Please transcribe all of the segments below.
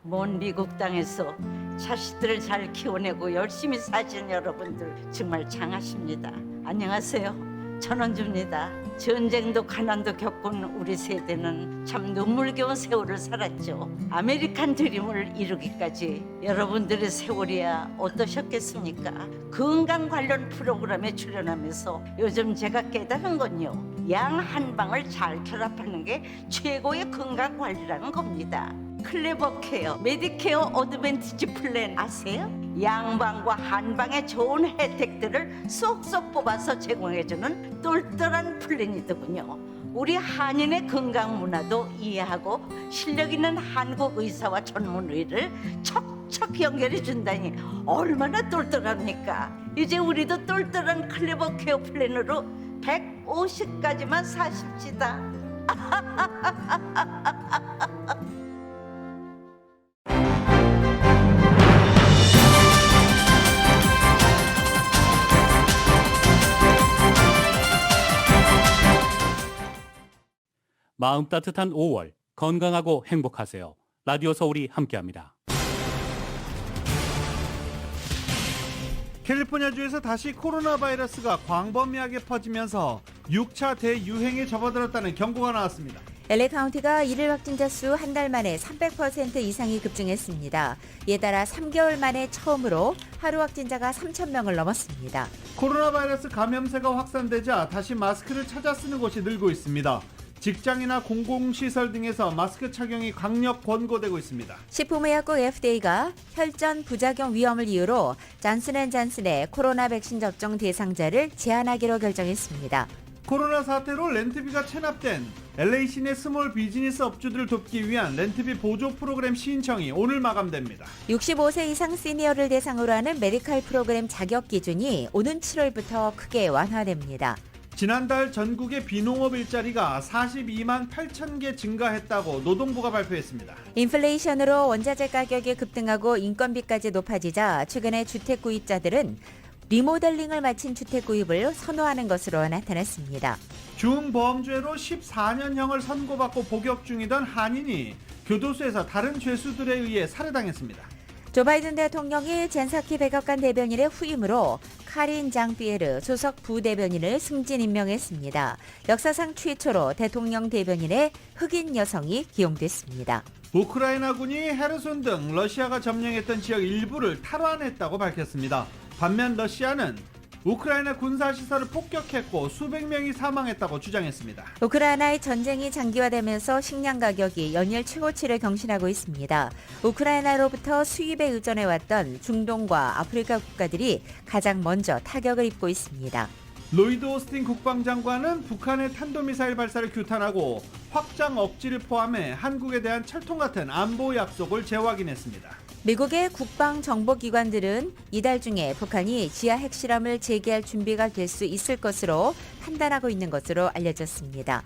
먼 미국 땅에서 자식들을 잘 키워내고 열심히 사신 여러분들 정말 장하십니다. 안녕하세요. 전원주입니다. 전쟁도 가난도 겪은 우리 세대는 참 눈물겨운 세월을 살았죠. 아메리칸 드림을 이루기까지 여러분들의 세월이야 어떠셨겠습니까? 건강 관련 프로그램에 출연하면서 요즘 제가 깨달은 건요, 양 한 방을 잘 결합하는 게 최고의 건강 관리라는 겁니다. 클레버 케어, 메디케어 어드밴티지 플랜 아세요? 양방과 한방의 좋은 혜택들을 쏙쏙 뽑아서 제공해주는 똘똘한 플랜이더군요. 우리 한인의 건강 문화도 이해하고 실력 있는 한국 의사와 전문의를 척척 연결해 준다니 얼마나 똘똘합니까? 이제 우리도 똘똘한 클레버 케어 플랜으로 150까지만 사십시다. 마음 따뜻한 5월, 건강하고 행복하세요. 라디오 서울이 함께합니다. 캘리포니아주에서 다시 코로나 바이러스가 광범위하게 퍼지면서 6차 대유행에 접어들었다는 경고가 나왔습니다. LA 카운티가 일일 확진자 수 한 달 만에 300% 이상이 급증했습니다. 이에 따라 3개월 만에 처음으로 하루 확진자가 3,000명을 넘었습니다. 코로나 바이러스 감염세가 확산되자 다시 마스크를 찾아 쓰는 곳이 늘고 있습니다. 직장이나 공공시설 등에서 마스크 착용이 강력 권고되고 있습니다. 식품의약국 FDA가 혈전 부작용 위험을 이유로 잔슨앤잔슨의 코로나 백신 접종 대상자를 제한하기로 결정했습니다. 코로나 사태로 렌트비가 체납된 LA 시내 스몰 비즈니스 업주들을 돕기 위한 렌트비 보조 프로그램 신청이 오늘 마감됩니다. 65세 이상 시니어를 대상으로 하는 메디칼 프로그램 자격 기준이 오는 7월부터 크게 완화됩니다. 지난달 전국의 비농업 일자리가 42만 8천 개 증가했다고 노동부가 발표했습니다. 인플레이션으로 원자재 가격이 급등하고 인건비까지 높아지자 최근에 주택 구입자들은 리모델링을 마친 주택 구입을 선호하는 것으로 나타났습니다. 중범죄로 14년형을 선고받고 복역 중이던 한인이 교도소에서 다른 죄수들에 의해 살해당했습니다. 조 바이든 대통령이 젠사키 백악관 대변인의 후임으로 카린 장피에르 수석 부대변인을 승진 임명했습니다. 역사상 최초로 대통령 대변인의 흑인 여성이 기용됐습니다. 우크라이나군이 헤르손 등 러시아가 점령했던 지역 일부를 탈환했다고 밝혔습니다. 반면 러시아는 우크라이나 군사시설을 폭격했고 수백 명이 사망했다고 주장했습니다. 우크라이나의 전쟁이 장기화되면서 식량 가격이 연일 최고치를 경신하고 있습니다. 우크라이나로부터 수입에 의존해왔던 중동과 아프리카 국가들이 가장 먼저 타격을 입고 있습니다. 로이드 오스틴 국방장관은 북한의 탄도미사일 발사를 규탄하고 확장 억지를 포함해 한국에 대한 철통 같은 안보 약속을 재확인했습니다. 미국의 국방정보기관들은 이달 중에 북한이 지하 핵실험을 재개할 준비가 될 수 있을 것으로 판단하고 있는 것으로 알려졌습니다.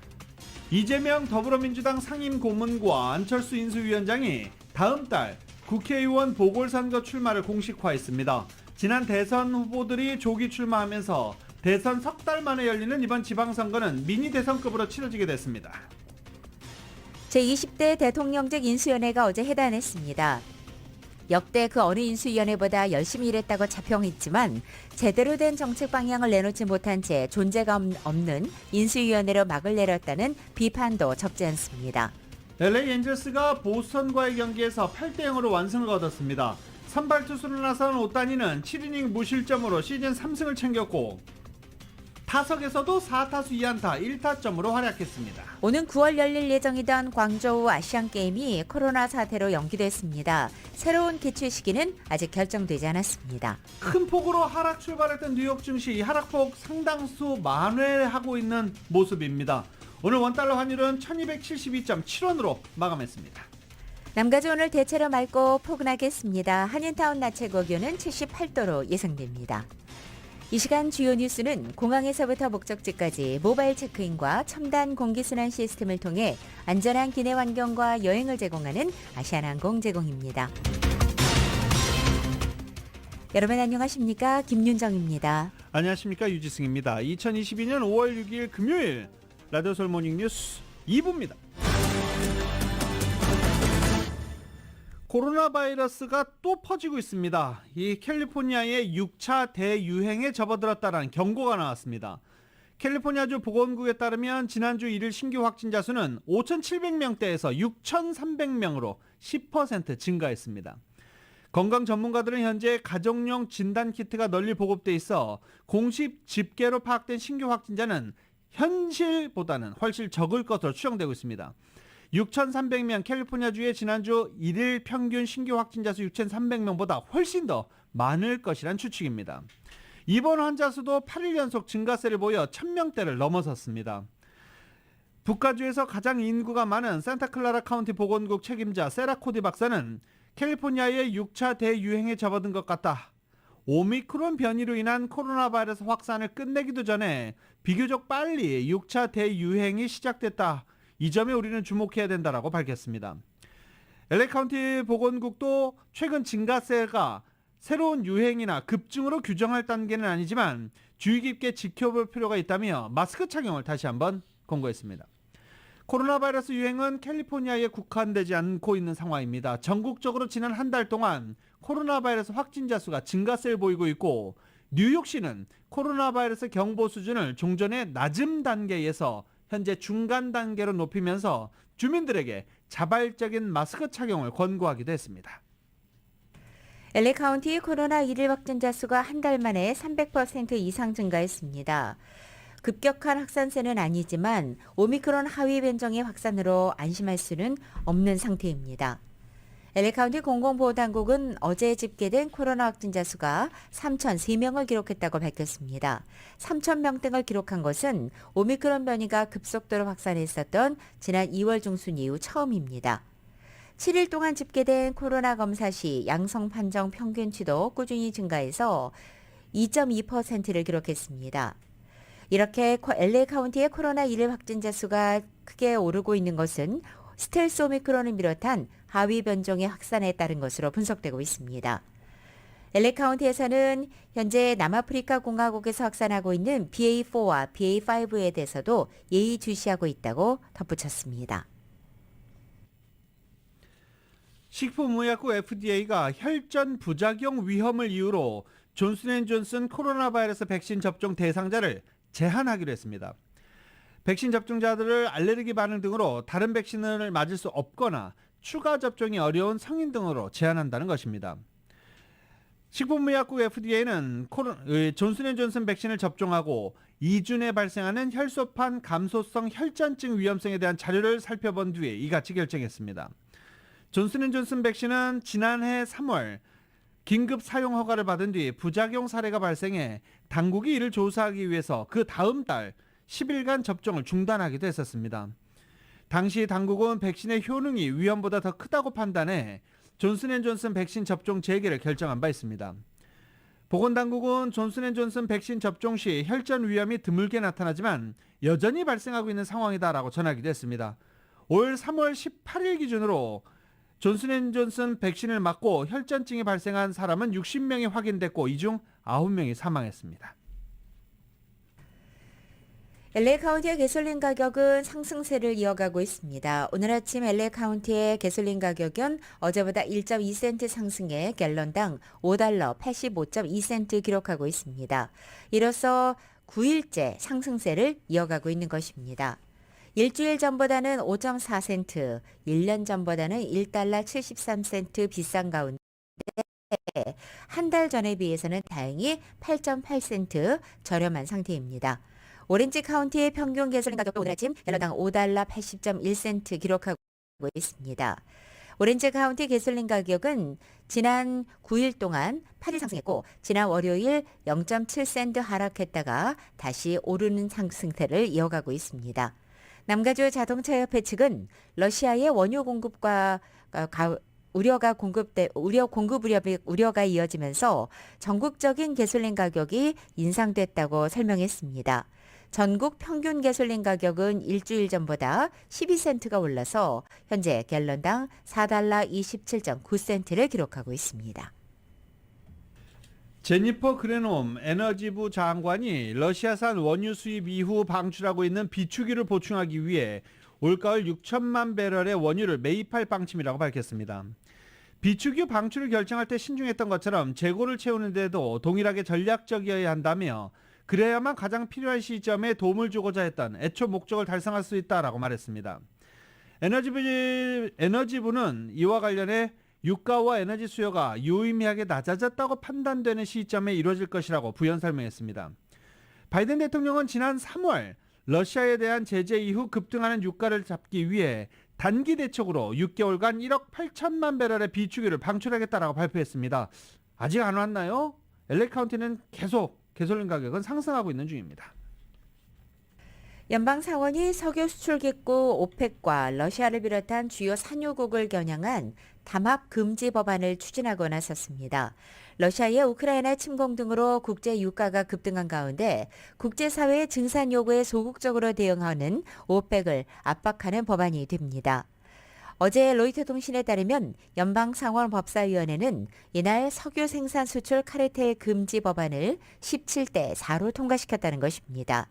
이재명 더불어민주당 상임고문과 안철수 인수위원장이 다음 달 국회의원 보궐선거 출마를 공식화했습니다. 지난 대선 후보들이 조기 출마하면서 대선 석 달 만에 열리는 이번 지방선거는 미니 대선급으로 치러지게 됐습니다. 제20대 대통령직 인수위원회가 어제 해단했습니다. 역대 그 어느 인수위원회보다 열심히 일했다고 자평했지만 제대로 된 정책 방향을 내놓지 못한 채 존재감 없는 인수위원회로 막을 내렸다는 비판도 적지 않습니다. LA 엔젤스가 보스턴과의 경기에서 8대0으로 완승을 거뒀습니다. 선발 투수로 나선 오타니는 7이닝 무실점으로 시즌 3승을 챙겼고 타석에서도 4타수 2안타 1타점으로 활약했습니다. 오는 9월 열릴 예정이던 광저우 아시안게임이 코로나 사태로 연기됐습니다. 새로운 개최 시기는 아직 결정되지 않았습니다. 큰 폭으로 하락 출발했던 뉴욕 증시 하락폭 상당수 만회하고 있는 모습입니다. 오늘 원달러 환율은 1272.7원으로 마감했습니다. 남가주 오늘 대체로 맑고 포근하겠습니다. 한인타운 낮 최고 기온은 78도로 예상됩니다. 이 시간 주요 뉴스는 공항에서부터 목적지까지 모바일 체크인과 첨단 공기순환 시스템을 통해 안전한 기내 환경과 여행을 제공하는 아시아나항공 제공입니다. 여러분 안녕하십니까? 김윤정입니다. 안녕하십니까? 유지승입니다. 2022년 5월 6일 금요일 라디오 서울 모닝 뉴스 2부입니다. 코로나 바이러스가 또 퍼지고 있습니다. 이 캘리포니아의 6차 대유행에 접어들었다는 경고가 나왔습니다. 캘리포니아주 보건국에 따르면 지난주 1일 신규 확진자 수는 5,700명대에서 6,300명으로 10% 증가했습니다. 건강 전문가들은 현재 가정용 진단키트가 널리 보급돼 있어 공식 집계로 파악된 신규 확진자는 현실보다는 훨씬 적을 것으로 추정되고 있습니다. 6,300명, 캘리포니아주의 지난주 1일 평균 신규 확진자 수 6,300명보다 훨씬 더 많을 것이란 추측입니다. 입원 환자 수도 8일 연속 증가세를 보여 1,000명대를 넘어섰습니다. 북가주에서 가장 인구가 많은 산타클라라 카운티 보건국 책임자 세라 코디 박사는 캘리포니아의 6차 대유행에 접어든 것 같다. 오미크론 변이로 인한 코로나 바이러스 확산을 끝내기도 전에 비교적 빨리 6차 대유행이 시작됐다. 이 점에 우리는 주목해야 된다라고 밝혔습니다. LA 카운티 보건국도 최근 증가세가 새로운 유행이나 급증으로 규정할 단계는 아니지만 주의 깊게 지켜볼 필요가 있다며 마스크 착용을 다시 한번 권고했습니다. 코로나 바이러스 유행은 캘리포니아에 국한되지 않고 있는 상황입니다. 전국적으로 지난 한 달 동안 코로나 바이러스 확진자 수가 증가세를 보이고 있고 뉴욕시는 코로나 바이러스 경보 수준을 종전의 낮음 단계에서 현재 중간 단계로 높이면서 주민들에게 자발적인 마스크 착용을 권고하기도 했습니다. LA 카운티 코로나 1일 확진자 수가 한 달 만에 300% 이상 증가했습니다. 급격한 확산세는 아니지만 오미크론 하위 변종의 확산으로 안심할 수는 없는 상태입니다. LA 카운티 공공보호당국은 어제 집계된 코로나 확진자 수가 3,003명을 기록했다고 밝혔습니다. 3,000명 등을 기록한 것은 오미크론 변이가 급속도로 확산했었던 지난 2월 중순 이후 처음입니다. 7일 동안 집계된 코로나 검사 시 양성 판정 평균치도 꾸준히 증가해서 2.2%를 기록했습니다. 이렇게 LA 카운티의 코로나 1일 확진자 수가 크게 오르고 있는 것은 스텔스 오미크론을 비롯한 하위 변종의 확산에 따른 것으로 분석되고 있습니다. LA 카운티에서는 현재 남아프리카 공화국에서 확산하고 있는 BA4와 BA5에 대해서도 예의주시하고 있다고 덧붙였습니다. 식품의약국 FDA가 혈전 부작용 위험을 이유로 존슨앤존슨 코로나 바이러스 백신 접종 대상자를 제한하기로 했습니다. 백신 접종자들을 알레르기 반응 등으로 다른 백신을 맞을 수 없거나 추가 접종이 어려운 성인 등으로 제한한다는 것입니다. 식품의약국 FDA는 존슨앤존슨 백신을 접종하고 2주 내 발생하는 혈소판 감소성 혈전증 위험성에 대한 자료를 살펴본 뒤에 이같이 결정했습니다. 존슨앤존슨 백신은 지난해 3월 긴급 사용 허가를 받은 뒤 부작용 사례가 발생해 당국이 이를 조사하기 위해서 그 다음 달 10일간 접종을 중단하기도 했었습니다. 당시 당국은 백신의 효능이 위험보다 더 크다고 판단해 존슨앤존슨 백신 접종 재개를 결정한 바 있습니다. 보건당국은 존슨앤존슨 백신 접종 시 혈전 위험이 드물게 나타나지만 여전히 발생하고 있는 상황이다라고 전하기도 했습니다. 올 3월 18일 기준으로 존슨앤존슨 백신을 맞고 혈전증이 발생한 사람은 60명이 확인됐고 이 중 9명이 사망했습니다. LA 카운티의 가솔린 가격은 상승세를 이어가고 있습니다. 오늘 아침 LA 카운티의 가솔린 가격은 어제보다 1.2센트 상승해 갤런당 $5 85.2센트 기록하고 있습니다. 이로써 9일째 상승세를 이어가고 있는 것입니다. 일주일 전보다는 5.4센트, 1년 전보다는 $1 73센트 비싼 가운데 한 달 전에 비해서는 다행히 8.8센트 저렴한 상태입니다. 오렌지 카운티의 평균 가솔린 가격도 오늘 아침 갤런당 $5 80.1센트 기록하고 있습니다. 오렌지 카운티 가솔린 가격은 지난 9일 동안 8일 상승했고 지난 월요일 0.7센트 하락했다가 다시 오르는 상승세를 이어가고 있습니다. 남가주 자동차협회 측은 러시아의 원유 공급과 우려가 이어지면서 전국적인 가솔린 가격이 인상됐다고 설명했습니다. 전국 평균 가솔린 가격은 일주일 전보다 12센트가 올라서 현재 갤런당 $4 27.9센트를 기록하고 있습니다. 제니퍼 그레놈 에너지부 장관이 러시아산 원유 수입 이후 방출하고 있는 비축유를 보충하기 위해 올가을 6천만 배럴의 원유를 매입할 방침이라고 밝혔습니다. 비축유 방출을 결정할 때 신중했던 것처럼 재고를 채우는 데도 동일하게 전략적이어야 한다며 그래야만 가장 필요한 시점에 도움을 주고자 했던 애초 목적을 달성할 수 있다라고 말했습니다. 에너지부는 이와 관련해 유가와 에너지 수요가 유의미하게 낮아졌다고 판단되는 시점에 이루어질 것이라고 부연 설명했습니다. 바이든 대통령은 지난 3월 러시아에 대한 제재 이후 급등하는 유가를 잡기 위해 단기 대책으로 6개월간 1억 8천만 배럴의 비축유를 방출하겠다라고 발표했습니다. 아직 안 왔나요? LA 카운티는 계속 가솔린 가격은 상승하고 있는 중입니다. 연방 상원이 석유 수출기구 오펙과 러시아를 비롯한 주요 산유국을 겨냥한 담합 금지 법안을 추진하고 나섰습니다. 러시아의 우크라이나 침공 등으로 국제 유가가 급등한 가운데 국제사회의 증산 요구에 소극적으로 대응하는 오펙을 압박하는 법안이 됩니다. 어제 로이터 통신에 따르면 연방상원법사위원회는 이날 석유 생산 수출 카르텔 금지 법안을 17대 4로 통과시켰다는 것입니다.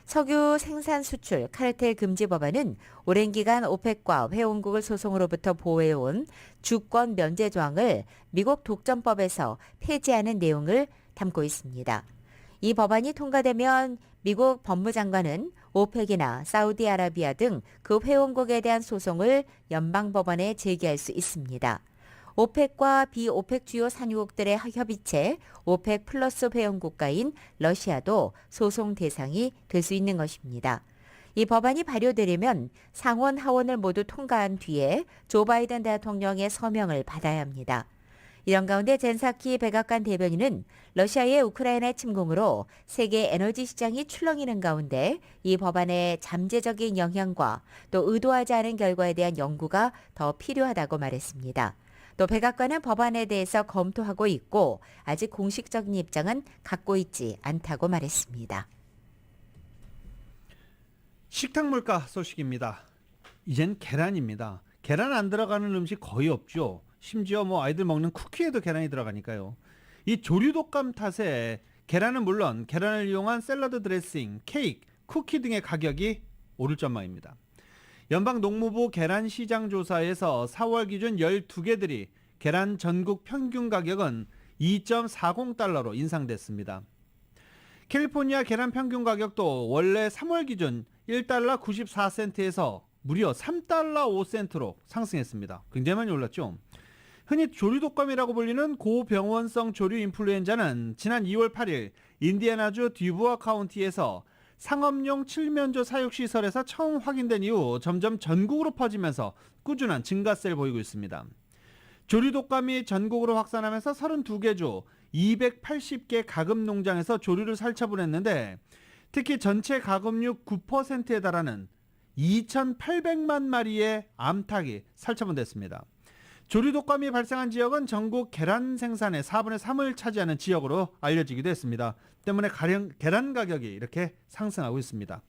석유 생산 수출 카르텔 금지 법안은 오랜 기간 오펙과 회원국을 소송으로부터 보호해온 주권 면제 조항을 미국 독점법에서 폐지하는 내용을 담고 있습니다. 이 법안이 통과되면 미국 법무장관은 오펙이나 사우디아라비아 등 그 회원국에 대한 소송을 연방법원에 제기할 수 있습니다. 오펙과 비오펙 주요 산유국들의 협의체 오펙 플러스 회원국가인 러시아도 소송 대상이 될 수 있는 것입니다. 이 법안이 발효되려면 상원 하원을 모두 통과한 뒤에 조 바이든 대통령의 서명을 받아야 합니다. 이런 가운데 젠사키 백악관 대변인은 러시아의 우크라이나 침공으로 세계 에너지 시장이 출렁이는 가운데 이 법안의 잠재적인 영향과 또 의도하지 않은 결과에 대한 연구가 더 필요하다고 말했습니다. 또 백악관은 법안에 대해서 검토하고 있고 아직 공식적인 입장은 갖고 있지 않다고 말했습니다. 식탁 물가 소식입니다. 이젠 계란입니다. 계란 안 들어가는 음식 거의 없죠. 심지어 아이들 먹는 쿠키에도 계란이 들어가니까요. 이 조류독감 탓에 계란은 물론 계란을 이용한 샐러드 드레싱, 케이크, 쿠키 등의 가격이 오를 전망입니다. 연방농무부 계란시장조사에서 4월 기준 12개들이 계란 전국 평균 가격은 2.40달러로 인상됐습니다. 캘리포니아 계란 평균 가격도 원래 3월 기준 1달러 94센트에서 무려 3달러 5센트로 상승했습니다. 굉장히 많이 올랐죠. 흔히 조류독감이라고 불리는 고병원성 조류 인플루엔자는 지난 2월 8일 인디애나주 듀부아 카운티에서 상업용 칠면조 사육시설에서 처음 확인된 이후 점점 전국으로 퍼지면서 꾸준한 증가세를 보이고 있습니다. 조류독감이 전국으로 확산하면서 32개 주 280개 가금 농장에서 조류를 살처분했는데 특히 전체 가금류 9%에 달하는 2,800만 마리의 암탉이 살처분됐습니다. 조류독감이 발생한 지역은 전국 계란 생산의 4분의 3을 차지하는 지역으로 알려지기도 했습니다. 때문에 계란 가격이 이렇게 상승하고 있습니다.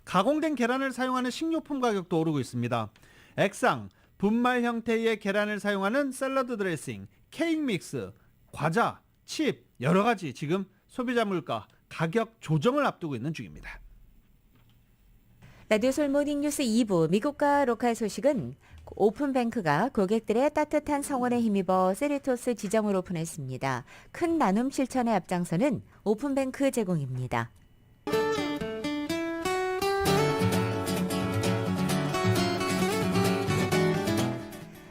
가공된 계란을 사용하는 식료품 가격도 오르고 있습니다. 액상, 분말 형태의 계란을 사용하는 샐러드 드레싱, 케이크 믹스, 과자, 칩 여러 가지 지금 소비자 물가 가격 조정을 앞두고 있는 중입니다. 라디오 솔 모닝뉴스 2부 미국과 로컬 소식은 오픈뱅크가 고객들의 따뜻한 성원에 힘입어 세리토스 지점을 오픈했습니다. 큰 나눔 실천의 앞장서는 오픈뱅크 제공입니다.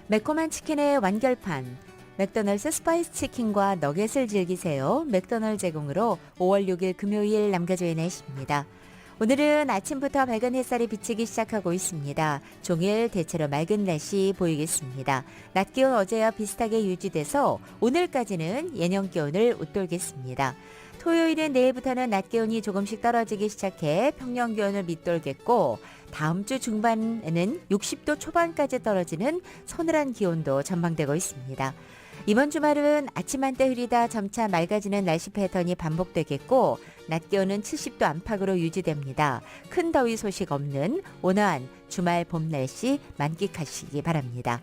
매콤한 치킨의 완결판 맥도널드 스파이스 치킨과 너겟을 즐기세요. 맥도널드 제공으로 5월 6일 금요일 남겨줘야 내십니다. 오늘은 아침부터 밝은 햇살이 비치기 시작하고 있습니다. 종일 대체로 맑은 날씨 보이겠습니다. 낮 기온 어제와 비슷하게 유지돼서 오늘까지는 예년 기온을 웃돌겠습니다. 토요일은 내일부터는 낮 기온이 조금씩 떨어지기 시작해 평년 기온을 밑돌겠고 다음 주 중반에는 60도 초반까지 떨어지는 서늘한 기온도 전망되고 있습니다. 이번 주말은 아침 한때 흐리다 점차 맑아지는 날씨 패턴이 반복되겠고 낮 기온은 70도 안팎으로 유지됩니다. 큰 더위 소식 없는 온화한 주말 봄 날씨 만끽하시기 바랍니다.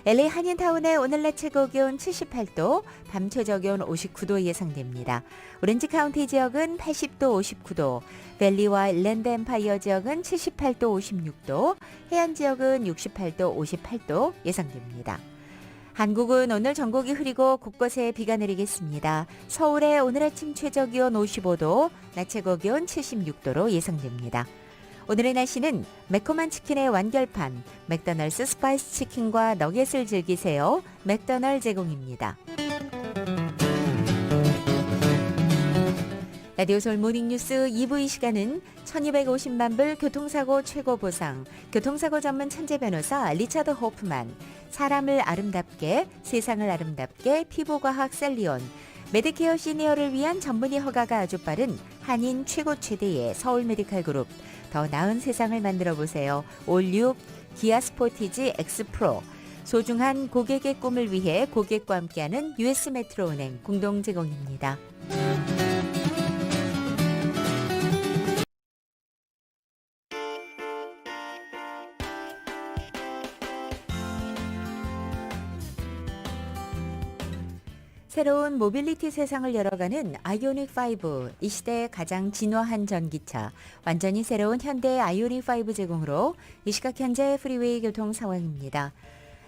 LA 한인타운의 오늘 낮 최고 기온 78도, 밤 최저 기온 59도 예상됩니다. 오렌지 카운티 지역은 80도, 59도, 밸리와 랜드 엠파이어 지역은 78도, 56도, 해안 지역은 68도, 58도 예상됩니다. 한국은 오늘 전국이 흐리고 곳곳에 비가 내리겠습니다. 서울의 오늘 아침 최저기온 55도, 낮 최고기온 76도로 예상됩니다. 오늘의 날씨는 매콤한 치킨의 완결판, 맥도널드 스파이스 치킨과 너겟을 즐기세요. 맥도널드 제공입니다. 라디오 서울 모닝뉴스 2부 이 시간은 1250만 불 교통사고 최고 보상, 교통사고 전문 천재 변호사 리차드 호프만, 사람을 아름답게, 세상을 아름답게 피부과학 셀리온, 메디케어 시니어를 위한 전문의 허가가 아주 빠른 한인 최고 최대의 서울 메디칼 그룹, 더 나은 세상을 만들어 보세요. 올류 기아 스포티지 X 프로, 소중한 고객의 꿈을 위해 고객과 함께하는 US 메트로은행 공동 제공입니다. 새로운 모빌리티 세상을 열어가는 아이오닉5, 이 시대의 가장 진화한 전기차, 완전히 새로운 현대의 아이오닉5 제공으로 이 시각 현재 프리웨이 교통 상황입니다.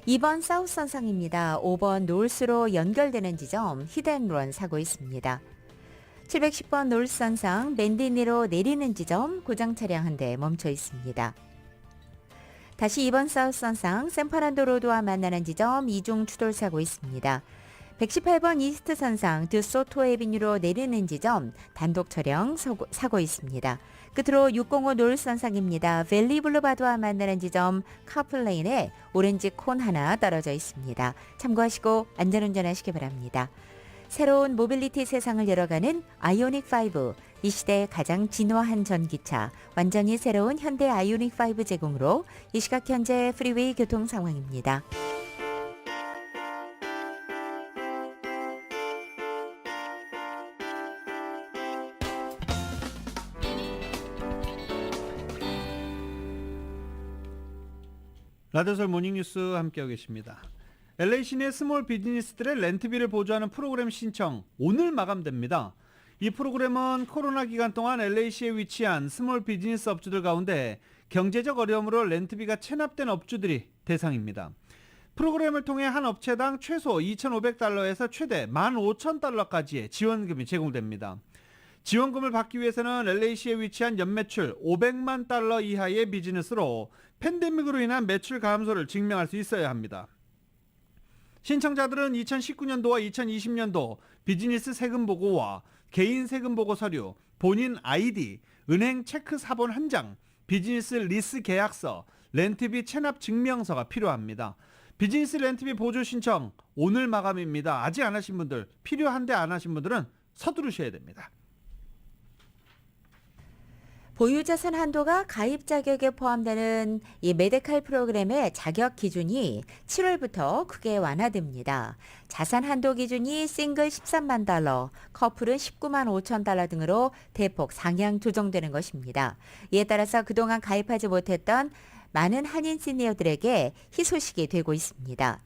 2번 사우스선상입니다. 5번 노스로 연결되는 지점 히든런 사고 있습니다. 710번 노스선상 맨디니로 내리는 지점 고장 차량 한 대 멈춰 있습니다. 다시 2번 사우스선상 샌파란도 로드와 만나는 지점 이중 추돌 사고 있습니다. 118번 이스트 선상 드소토 에비뉴로 내리는 지점 단독 차량 사고 있습니다. 끝으로 605 노스 선상입니다. 밸리 블루바드와 만나는 지점 카플레인에 오렌지 콘 하나 떨어져 있습니다. 참고하시고 안전운전하시기 바랍니다. 새로운 모빌리티 세상을 열어가는 아이오닉5, 이 시대의 가장 진화한 전기차, 완전히 새로운 현대 아이오닉5 제공으로 이 시각 현재 프리웨이 교통 상황입니다. 라디오설 모닝뉴스 함께하고 계십니다. LA 시내 스몰 비즈니스들의 렌트비를 보조하는 프로그램 신청 오늘 마감됩니다. 이 프로그램은 코로나 기간 동안 LA시에 위치한 스몰 비즈니스 업주들 가운데 경제적 어려움으로 렌트비가 체납된 업주들이 대상입니다. 프로그램을 통해 한 업체당 최소 2,500달러에서 최대 15,000달러까지의 지원금이 제공됩니다. 지원금을 받기 위해서는 LA시에 위치한 연매출 500만 달러 이하의 비즈니스로 팬데믹으로 인한 매출 감소를 증명할 수 있어야 합니다. 신청자들은 2019년도와 2020년도 비즈니스 세금 보고와 개인 세금 보고 서류, 본인 아이디, 은행 체크 사본 한 장, 비즈니스 리스 계약서, 렌트비 체납 증명서가 필요합니다. 비즈니스 렌트비 보조 신청 오늘 마감입니다. 아직 안 하신 분들, 필요한데 안 하신 분들은 서두르셔야 됩니다. 보유자산 한도가 가입 자격에 포함되는 이 메디칼 프로그램의 자격 기준이 7월부터 크게 완화됩니다. 자산 한도 기준이 싱글 13만 달러, 커플은 19만 5천 달러 등으로 대폭 상향 조정되는 것입니다. 이에 따라서 그동안 가입하지 못했던 많은 한인 시니어들에게 희소식이 되고 있습니다.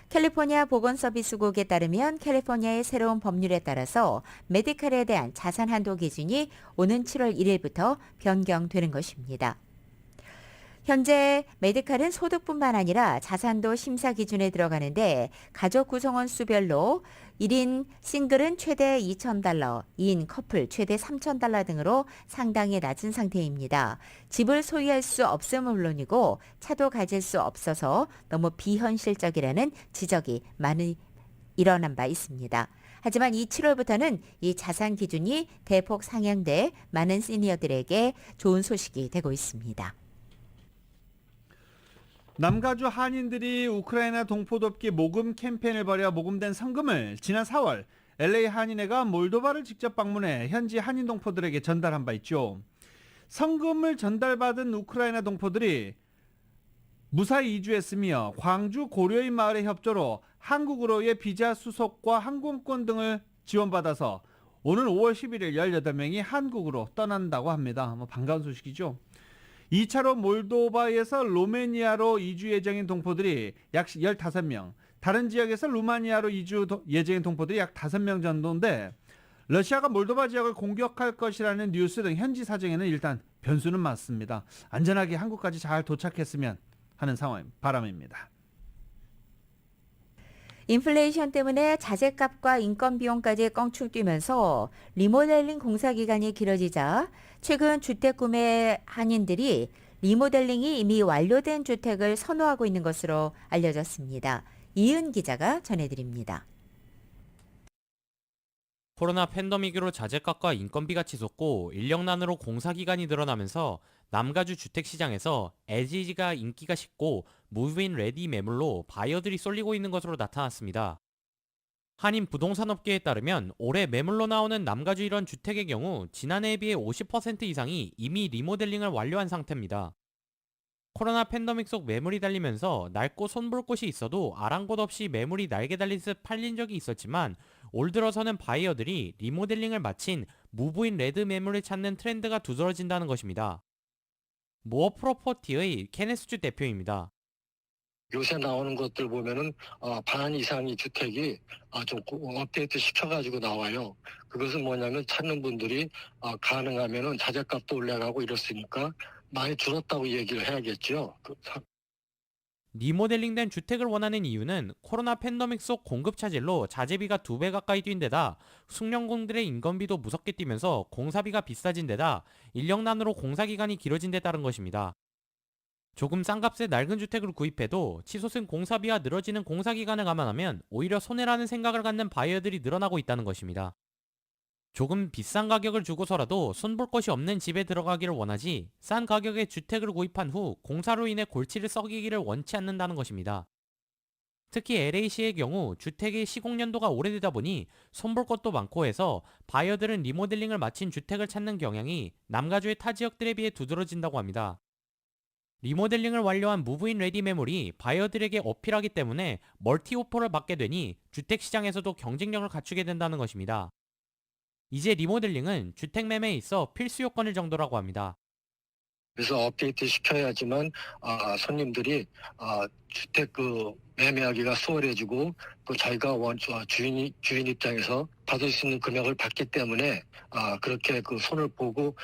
캘리포니아 보건서비스국에 따르면 캘리포니아의 새로운 법률에 따라서 메디칼에 대한 자산 한도 기준이 오는 7월 1일부터 변경되는 것입니다. 현재 메디칼은 소득뿐만 아니라 자산도 심사 기준에 들어가는데 가족 구성원 수별로 1인 싱글은 최대 2,000달러, 2인 커플 최대 3,000달러 등으로 상당히 낮은 상태입니다. 집을 소유할 수 없음은 물론이고 차도 가질 수 없어서 너무 비현실적이라는 지적이 많이 일어난 바 있습니다. 하지만 이 7월부터는 이 자산 기준이 대폭 상향돼 많은 시니어들에게 좋은 소식이 되고 있습니다. 남가주 한인들이 우크라이나 동포돕기 모금 캠페인을 벌여 모금된 성금을 지난 4월 LA 한인회가 몰도바를 직접 방문해 현지 한인 동포들에게 전달한 바 있죠. 성금을 전달받은 우크라이나 동포들이 무사히 이주했으며 광주 고려인 마을의 협조로 한국으로의 비자 수속과 항공권 등을 지원받아서 오는 5월 11일 18명이 한국으로 떠난다고 합니다. 반가운 소식이죠. 2차로 몰도바에서 로메니아로 이주 예정인 동포들이 약 15명, 다른 지역에서 루마니아로 이주 예정인 동포들이 약 5명 정도인데 러시아가 몰도바 지역을 공격할 것이라는 뉴스 등 현지 사정에는 일단 변수는 많습니다. 안전하게 한국까지 잘 도착했으면 하는 상황 바람입니다. 인플레이션 때문에 자재값과 인건 비용까지 껑충 뛰면서 리모델링 공사 기간이 길어지자 최근 주택 구매 한인들이 리모델링이 이미 완료된 주택을 선호하고 있는 것으로 알려졌습니다. 이은 기자가 전해드립니다. 코로나 팬데믹으로 자재값과 인건비가 치솟고 인력난으로 공사기간이 늘어나면서 남가주 주택시장에서 as-is가 인기가 식고 무브인 레디 매물로 바이어들이 쏠리고 있는 것으로 나타났습니다. 한인 부동산업계에 따르면 올해 매물로 나오는 남가주 1원 주택의 경우 지난해에 비해 50% 이상이 이미 리모델링을 완료한 상태입니다. 코로나 팬데믹 속 매물이 달리면서 낡고 손볼 곳이 있어도 아랑곳 없이 매물이 날개 달린 듯 팔린 적이 있었지만 올 들어서는 바이어들이 리모델링을 마친 무브인 레드 매물을 찾는 트렌드가 두드러진다는 것입니다. 모어 프로퍼티의 케네스주 대표입니다. 요새 나오는 것들 보면은 반 이상의 주택이 좀 업데이트 시켜가지고 나와요. 그것은 뭐냐면 찾는 분들이 가능하면은 자재값도 올라가고 이렇으니까 많이 줄었다고 얘기를 해야겠죠. 리모델링된 주택을 원하는 이유는 코로나 팬데믹 속 공급 차질로 자재비가 2배 가까이 뛴 데다 숙련공들의 인건비도 무섭게 뛰면서 공사비가 비싸진 데다 인력난으로 공사기간이 길어진 데 따른 것입니다. 조금 싼 값에 낡은 주택을 구입해도 치솟은 공사비와 늘어지는 공사기간을 감안하면 오히려 손해라는 생각을 갖는 바이어들이 늘어나고 있다는 것입니다. 조금 비싼 가격을 주고서라도 손볼 것이 없는 집에 들어가기를 원하지 싼 가격에 주택을 구입한 후 공사로 인해 골치를 썩이기를 원치 않는다는 것입니다. 특히 LA시의 경우 주택의 시공연도가 오래되다 보니 손볼 것도 많고 해서 바이어들은 리모델링을 마친 주택을 찾는 경향이 남가주의 타 지역들에 비해 두드러진다고 합니다. 리모델링을 완료한 무브인 레디 매물이 바이어들에게 어필하기 때문에 멀티 오퍼를 받게 되니 주택시장에서도 경쟁력을 갖추게 된다는 것입니다. 이제 리모델링은 주택 매매에 있어 필수 요건일 정도라고 합니다. 그래서 업데이트 시켜야지만 손님들이 주택 매매하기가 수월해지고 또 자기가 주인 입장에서 받을 수 있는 금액을 받기 때문에 그렇게 손을 보고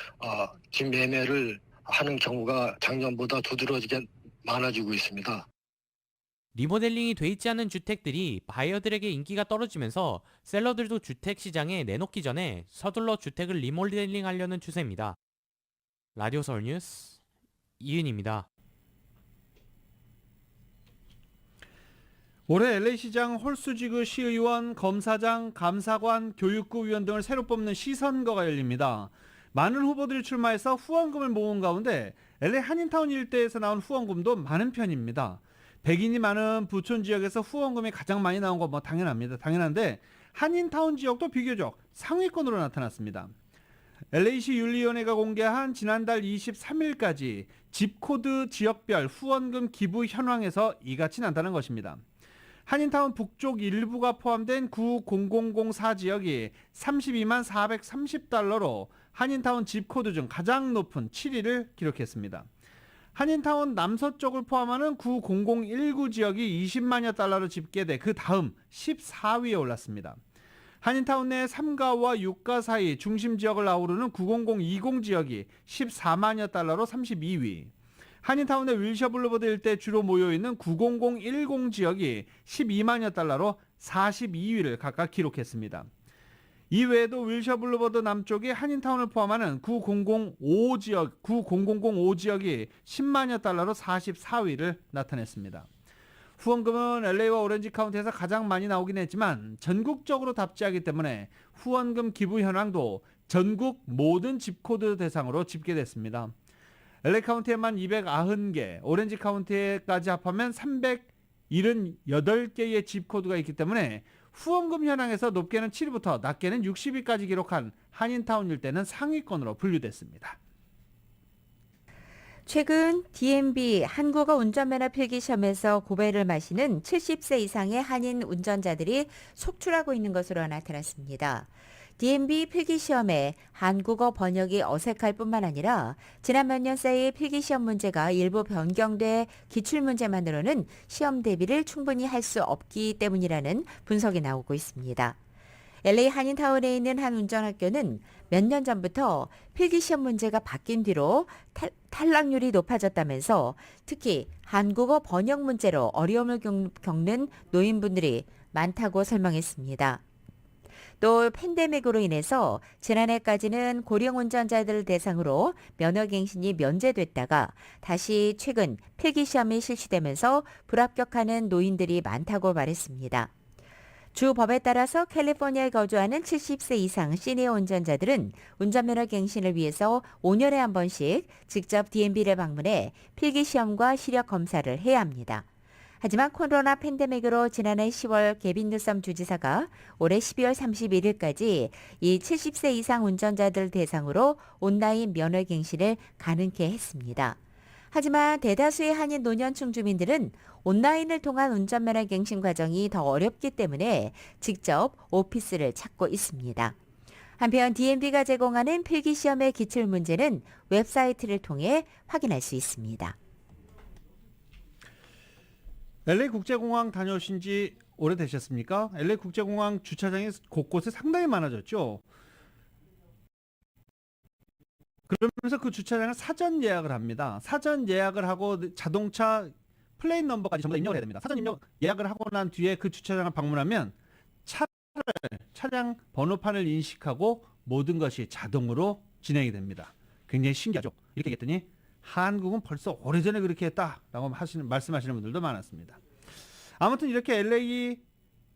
집 매매를 하는 경우가 작년보다 두드러지게 많아지고 있습니다. 리모델링이 돼 있지 않은 주택들이 바이어들에게 인기가 떨어지면서 셀러들도 주택 시장에 내놓기 전에 서둘러 주택을 리모델링하려는 추세입니다. 라디오 서울 뉴스 이은입니다. 올해 LA시장 홀수지구 시의원, 검사장, 감사관, 교육구 위원 등을 새로 뽑는 시선거가 열립니다. 많은 후보들이 출마해서 후원금을 모은 가운데 LA 한인타운 일대에서 나온 후원금도 많은 편입니다. 백인이 많은 부촌 지역에서 후원금이 가장 많이 나온 건 당연한데 한인타운 지역도 비교적 상위권으로 나타났습니다. LA시 윤리위원회가 공개한 지난달 23일까지 집코드 지역별 후원금 기부 현황에서 이같이 나타난 것입니다. 한인타운 북쪽 일부가 포함된 90004 지역이 32만 430달러로 한인타운 집코드 중 가장 높은 7위를 기록했습니다. 한인타운 남서쪽을 포함하는 90019 지역이 20만여 달러로 집계돼 그 다음 14위에 올랐습니다. 한인타운 내 3가와 6가 사이 중심 지역을 아우르는 90020 지역이 14만여 달러로 32위. 한인타운 내 윌셔 블루버드 일대 주로 모여있는 90010 지역이 12만여 달러로 42위를 각각 기록했습니다. 이외에도 윌셔 블루버드 남쪽이 한인타운을 포함하는 9005 지역이 10만여 달러로 44위를 나타냈습니다. 후원금은 LA와 오렌지 카운티에서 가장 많이 나오긴 했지만 전국적으로 답지하기 때문에 후원금 기부 현황도 전국 모든 집코드 대상으로 집계됐습니다. LA 카운티에만 290개, 오렌지 카운티까지 합하면 378개의 집코드가 있기 때문에 후원금 현황에서 높게는 7위부터 낮게는 60위까지 기록한 한인타운 일대는 상위권으로 분류됐습니다. 최근 DMV 한국어 운전면허 필기시험에서 고배를 마시는 70세 이상의 한인 운전자들이 속출하고 있는 것으로 나타났습니다. DMV 필기시험에 한국어 번역이 어색할 뿐만 아니라 지난 몇 년 사이 필기시험 문제가 일부 변경돼 기출문제만으로는 시험 대비를 충분히 할 수 없기 때문이라는 분석이 나오고 있습니다. LA 한인타운에 있는 한 운전학교는 몇 년 전부터 필기시험 문제가 바뀐 뒤로 탈락률이 높아졌다면서 특히 한국어 번역 문제로 어려움을 겪는 노인분들이 많다고 설명했습니다. 또 팬데믹으로 인해서 지난해까지는 고령 운전자들 대상으로 면허갱신이 면제됐다가 다시 최근 필기시험이 실시되면서 불합격하는 노인들이 많다고 말했습니다. 주 법에 따라서 캘리포니아에 거주하는 70세 이상 시니어 운전자들은 운전면허 갱신을 위해서 5년에 한 번씩 직접 DMV를 방문해 필기시험과 시력 검사를 해야 합니다. 하지만 코로나 팬데믹으로 지난해 10월 게빈 뉴섬 주지사가 올해 12월 31일까지 이 70세 이상 운전자들 대상으로 온라인 면허 갱신을 가능케 했습니다. 하지만 대다수의 한인 노년층 주민들은 온라인을 통한 운전면허 갱신 과정이 더 어렵기 때문에 직접 오피스를 찾고 있습니다. 한편 DMV가 제공하는 필기시험의 기출문제는 웹사이트를 통해 확인할 수 있습니다. LA 국제공항 다녀오신 지 오래되셨습니까? LA 국제공항 주차장이 곳곳에 상당히 많아졌죠. 그러면서 그 주차장을 사전 예약을 합니다. 사전 예약을 하고 자동차 플레이트 넘버까지 전부 다 입력을 해야 됩니다. 사전 입력 예약을 하고 난 뒤에 그 주차장을 방문하면 차량 번호판을 인식하고 모든 것이 자동으로 진행이 됩니다. 굉장히 신기하죠. 이렇게 얘기했더니 한국은 벌써 오래전에 그렇게 했다라고 말씀하시는 분들도 많았습니다. 아무튼 이렇게 LA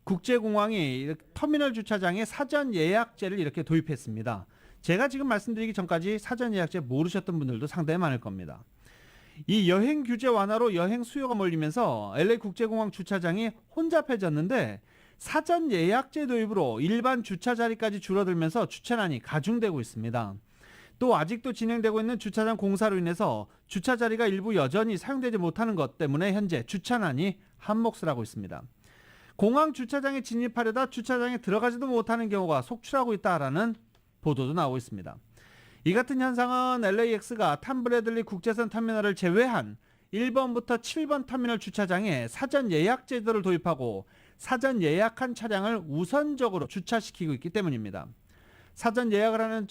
국제공항이 터미널 주차장에 사전 예약제를 이렇게 도입했습니다. 제가 지금 말씀드리기 전까지 사전 예약제 모르셨던 분들도 상당히 많을 겁니다. 이 여행 규제 완화로 여행 수요가 몰리면서 LA 국제공항 주차장이 혼잡해졌는데 사전 예약제 도입으로 일반 주차 자리까지 줄어들면서 주차난이 가중되고 있습니다. 또 아직도 진행되고 있는 주차장 공사로 인해서 주차 자리가 일부 여전히 사용되지 못하는 것 때문에 현재 주차난이 한몫을 하고 있습니다. 공항 주차장에 진입하려다 주차장에 들어가지도 못하는 경우가 속출하고 있다라는 보도도 나오고 있습니다. 이 같은 현상은 LAX가 탐브래들리 국제선 터미널을 제외한 1번부터 7번 터미널 주차장에 사전 예약 제도를 도입하고 사전 예약한 차량을 우선적으로 주차시키고 있기 때문입니다. 사전 예약을 하는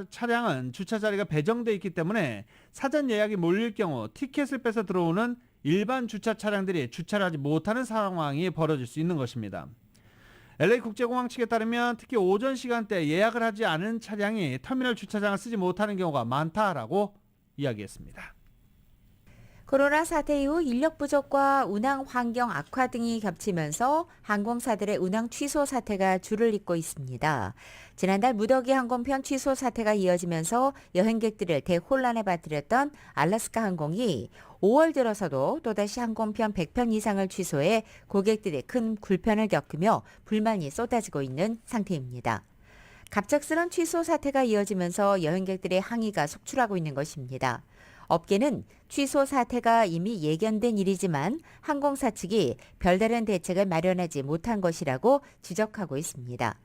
차량은 주차 자리가 배정돼 있기 때문에 사전 예약이 몰릴 경우 티켓을 빼서 들어오는 일반 주차 차량들이 주차를 하지 못하는 상황이 벌어질 수 있는 것입니다. LA 국제공항 측에 따르면 특히 오전 시간대 예약을 하지 않은 차량이 터미널 주차장을 쓰지 못하는 경우가 많다라고 이야기했습니다. 코로나 사태 이후 인력 부족과 운항 환경 악화 등이 겹치면서 항공사들의 운항 취소 사태가 줄을 잇고 있습니다. 지난달 무더기 항공편 취소 사태가 이어지면서 여행객들을 대혼란에 빠뜨렸던 알래스카 항공이 5월 들어서도 또다시 항공편 100편 이상을 취소해 고객들이 큰 불편을 겪으며 불만이 쏟아지고 있는 상태입니다. 갑작스런 취소 사태가 이어지면서 여행객들의 항의가 속출하고 있는 것입니다. 업계는 취소 사태가 이미 예견된 일이지만 항공사 측이 별다른 대책을 마련하지 못한 것이라고 지적하고 있습니다.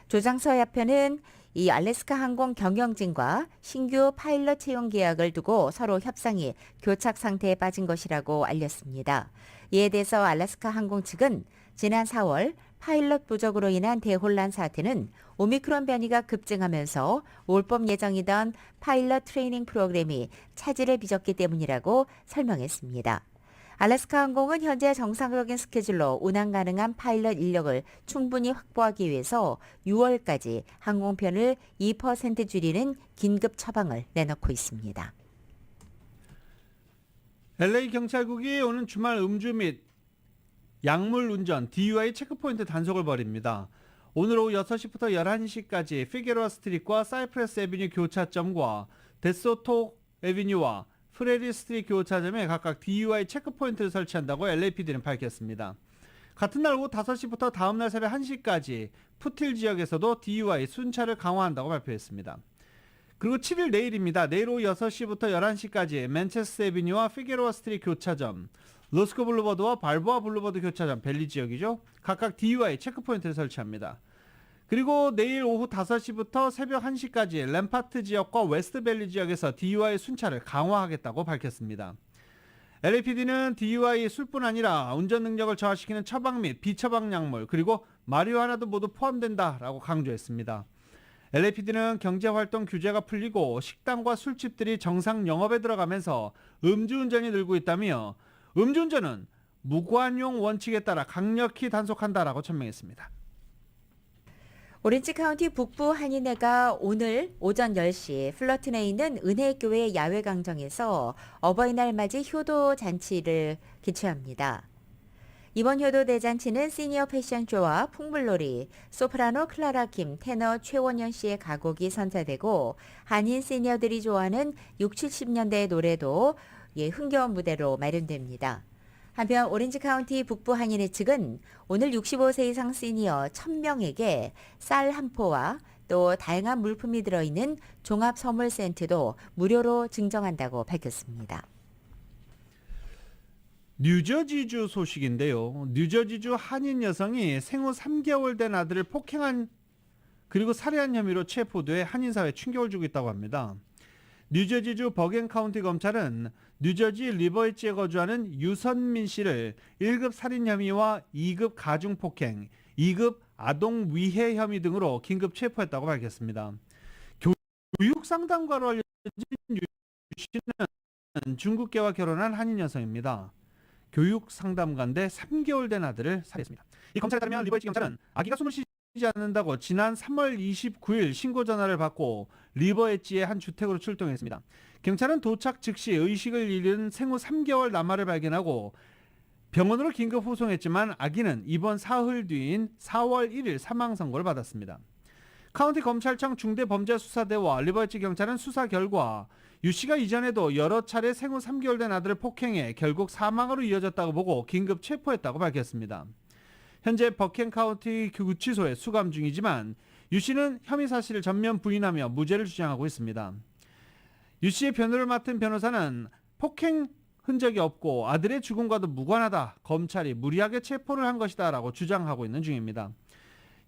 조장서 협회는 이 알래스카 항공 경영진과 신규 파일럿 채용 계약을 두고 서로 협상이 교착 상태에 빠진 것이라고 알렸습니다. 이에 대해서 알래스카 항공 측은 지난 4월 파일럿 부족으로 인한 대혼란 사태는 오미크론 변이가 급증하면서 올 봄 예정이던 파일럿 트레이닝 프로그램이 차질을 빚었기 때문이라고 설명했습니다. 알래스카 항공은 현재 정상적인 스케줄로 운항 가능한 파일럿 인력을 충분히 확보하기 위해서 6월까지 항공편을 2% 줄이는 긴급 처방을 내놓고 있습니다. LA 경찰국이 오는 주말 음주 및 약물 운전 DUI 체크포인트 단속을 벌입니다. 오늘 오후 6시부터 11시까지 피게로아 스트릿과 사이프레스 애비뉴 교차점과 데소토 애비뉴와 프레리 스트릿 교차점에 각각 DUI 체크포인트를 설치한다고 LAPD는 밝혔습니다. 같은 날 오후 5시부터 다음날 새벽 1시까지 푸틸 지역에서도 DUI 순찰을 강화한다고 발표했습니다. 그리고 7일 내일입니다. 내일 오후 6시부터 11시까지 맨체스터 애비뉴와 피게로아 스트릿 교차점, 로스코 블루버드와 발보아 블루버드 교차점 벨리 지역이죠. 각각 DUI 체크포인트를 설치합니다. 그리고 내일 오후 5시부터 새벽 1시까지 램파트 지역과 웨스트밸리 지역에서 DUI 순찰을 강화하겠다고 밝혔습니다. LAPD는 DUI 술뿐 아니라 운전 능력을 저하시키는 처방 및 비처방 약물 그리고 마리화나도 모두 포함된다라고 강조했습니다. LAPD는 경제활동 규제가 풀리고 식당과 술집들이 정상 영업에 들어가면서 음주운전이 늘고 있다며 음주운전은 무관용 원칙에 따라 강력히 단속한다라고 천명했습니다. 오렌지 카운티 북부 한인회가 오늘 오전 10시 플러튼에 있는 은혜교회 야외광장에서 어버이날 맞이 효도 잔치를 개최합니다. 이번 효도 대잔치는 시니어 패션쇼와 풍물놀이, 소프라노 클라라 김, 테너 최원현 씨의 가곡이 선사되고 한인 시니어들이 좋아하는 60, 70년대의 노래도 흥겨운 무대로 마련됩니다. 한편 오렌지 카운티 북부 한인회 측은 오늘 65세 이상 시니어 1000명에게 쌀 한 포와 또 다양한 물품이 들어있는 종합 선물 세트도 무료로 증정한다고 밝혔습니다. 뉴저지주 소식인데요. 뉴저지주 한인 여성이 생후 3개월 된 아들을 폭행한 그리고 살해한 혐의로 체포돼 한인사회에 충격을 주고 있다고 합니다. 뉴저지주 버겐 카운티 검찰은 뉴저지 리버에지에 거주하는 유선민 씨를 1급 살인 혐의와 2급 가중폭행, 2급 아동위해 혐의 등으로 긴급 체포했다고 밝혔습니다. 교육 상담가로 알려진 유 씨는 중국계와 결혼한 한인 여성입니다. 교육 상담가인데 3개월 된 아들을 살해했습니다. 이 검찰에 따르면 리버에지 경찰은 아기가 숨을 쉬지 않는다고 지난 3월 29일 신고 전화를 받고 리버에지의 한 주택으로 출동했습니다. 경찰은 도착 즉시 의식을 잃은 생후 3개월 남아를 발견하고 병원으로 긴급 후송했지만 아기는 이번 사흘 뒤인 4월 1일 사망 선고를 받았습니다. 카운티 검찰청 중대범죄수사대와 리버에지 경찰은 수사 결과 유 씨가 이전에도 여러 차례 생후 3개월 된 아들을 폭행해 결국 사망으로 이어졌다고 보고 긴급 체포했다고 밝혔습니다. 현재 버켄 카운티 구치소에 수감 중이지만 유 씨는 혐의 사실을 전면 부인하며 무죄를 주장하고 있습니다. 유 씨의 변호를 맡은 변호사는 폭행 흔적이 없고 아들의 죽음과도 무관하다. 검찰이 무리하게 체포를 한 것이다 라고 주장하고 있는 중입니다.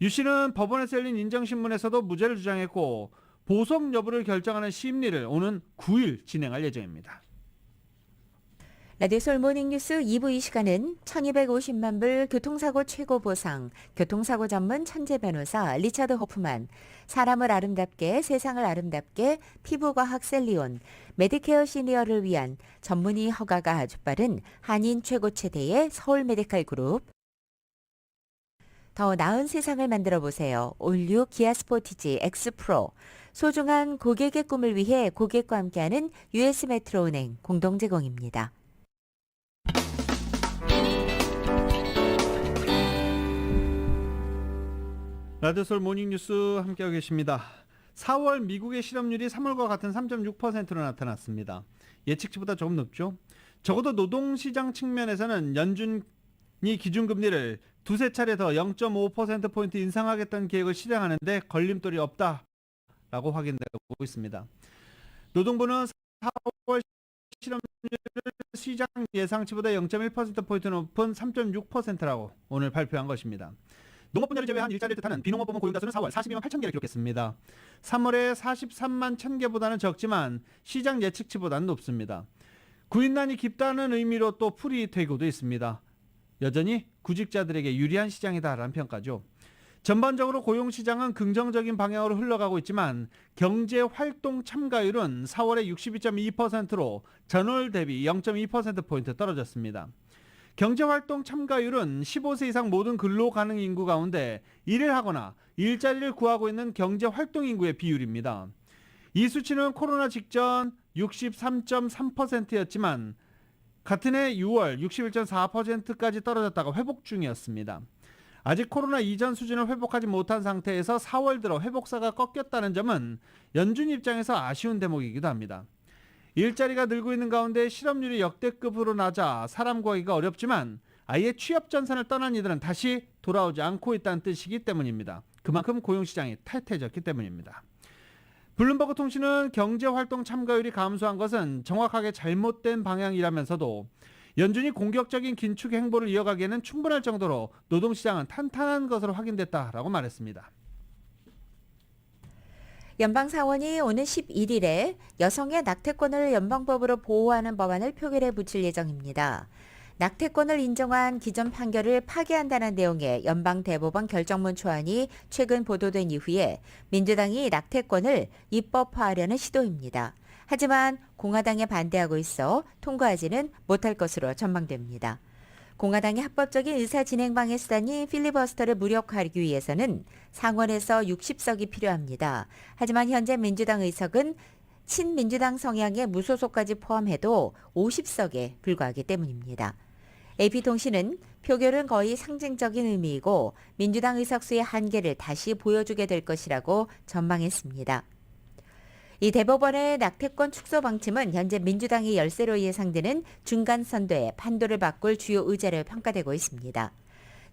유 씨는 법원에서 열린 인정신문에서도 무죄를 주장했고 보석 여부를 결정하는 심리를 오는 9일 진행할 예정입니다. 라디오 솔 모닝뉴스 2부 이 시간은 1250만 불 교통사고 최고 보상, 교통사고 전문 천재 변호사 리차드 호프만, 사람을 아름답게 세상을 아름답게 피부과학 셀리온, 메디케어 시니어를 위한 전문의 허가가 아주 빠른 한인 최고 체대의 서울 메디칼 그룹, 더 나은 세상을 만들어 보세요. 올류 기아 스포티지 X 프로, 소중한 고객의 꿈을 위해 고객과 함께하는 US 메트로은행 공동 제공입니다. 라디오솔 모닝뉴스 함께하고 계십니다. 4월 미국의 실업률이 3월과 같은 3.6%로 나타났습니다. 예측치보다 조금 높죠. 적어도 노동시장 측면에서는 연준이 기준금리를 두세 차례 더 0.5%포인트 인상하겠다는 계획을 실행하는데 걸림돌이 없다라고 확인되고 있습니다. 노동부는 4월 실업률을 시장 예상치보다 0.1%포인트 높은 3.6%라고 오늘 발표한 것입니다. 농업 분야를 제외한 일자리를 뜻하는 비농업 부문 고용자 수는 4월 42만 8천 개를 기록했습니다. 3월에 43만 1,000개보다는 적지만 시장 예측치보다는 높습니다. 구인난이 깊다는 의미로 또 풀이 되고도 있습니다. 여전히 구직자들에게 유리한 시장이다라는 평가죠. 전반적으로 고용시장은 긍정적인 방향으로 흘러가고 있지만 경제활동 참가율은 4월에 62.2%로 전월 대비 0.2%포인트 떨어졌습니다. 경제활동 참가율은 15세 이상 모든 근로가능 인구 가운데 일을 하거나 일자리를 구하고 있는 경제활동 인구의 비율입니다. 이 수치는 코로나 직전 63.3%였지만 같은 해 6월 61.4%까지 떨어졌다가 회복 중이었습니다. 아직 코로나 이전 수준을 회복하지 못한 상태에서 4월 들어 회복사가 꺾였다는 점은 연준 입장에서 아쉬운 대목이기도 합니다. 일자리가 늘고 있는 가운데 실업률이 역대급으로 낮아 사람 구하기가 어렵지만 아예 취업 전선을 떠난 이들은 다시 돌아오지 않고 있다는 뜻이기 때문입니다. 그만큼 고용시장이 타이트해졌기 때문입니다. 블룸버그 통신은 경제활동 참가율이 감소한 것은 정확하게 잘못된 방향이라면서도 연준이 공격적인 긴축 행보를 이어가기에는 충분할 정도로 노동시장은 탄탄한 것으로 확인됐다라고 말했습니다. 연방상원이 오는 11일에 여성의 낙태권을 연방법으로 보호하는 법안을 표결에 붙일 예정입니다. 낙태권을 인정한 기존 판결을 파기한다는 내용의 연방대법원 결정문 초안이 최근 보도된 이후에 민주당이 낙태권을 입법화하려는 시도입니다. 하지만 공화당에 반대하고 있어 통과하지는 못할 것으로 전망됩니다. 공화당의 합법적인 의사 진행 방해 수단인 필리버스터를 무력화하기 위해서는 상원에서 60석이 필요합니다. 하지만 현재 민주당 의석은 친민주당 성향의 무소속까지 포함해도 50석에 불과하기 때문입니다. AP통신은 표결은 거의 상징적인 의미이고 민주당 의석수의 한계를 다시 보여주게 될 것이라고 전망했습니다. 이 대법원의 낙태권 축소 방침은 현재 민주당의 열세로 예상되는 중간 선도에 판도를 바꿀 주요 의제로 평가되고 있습니다.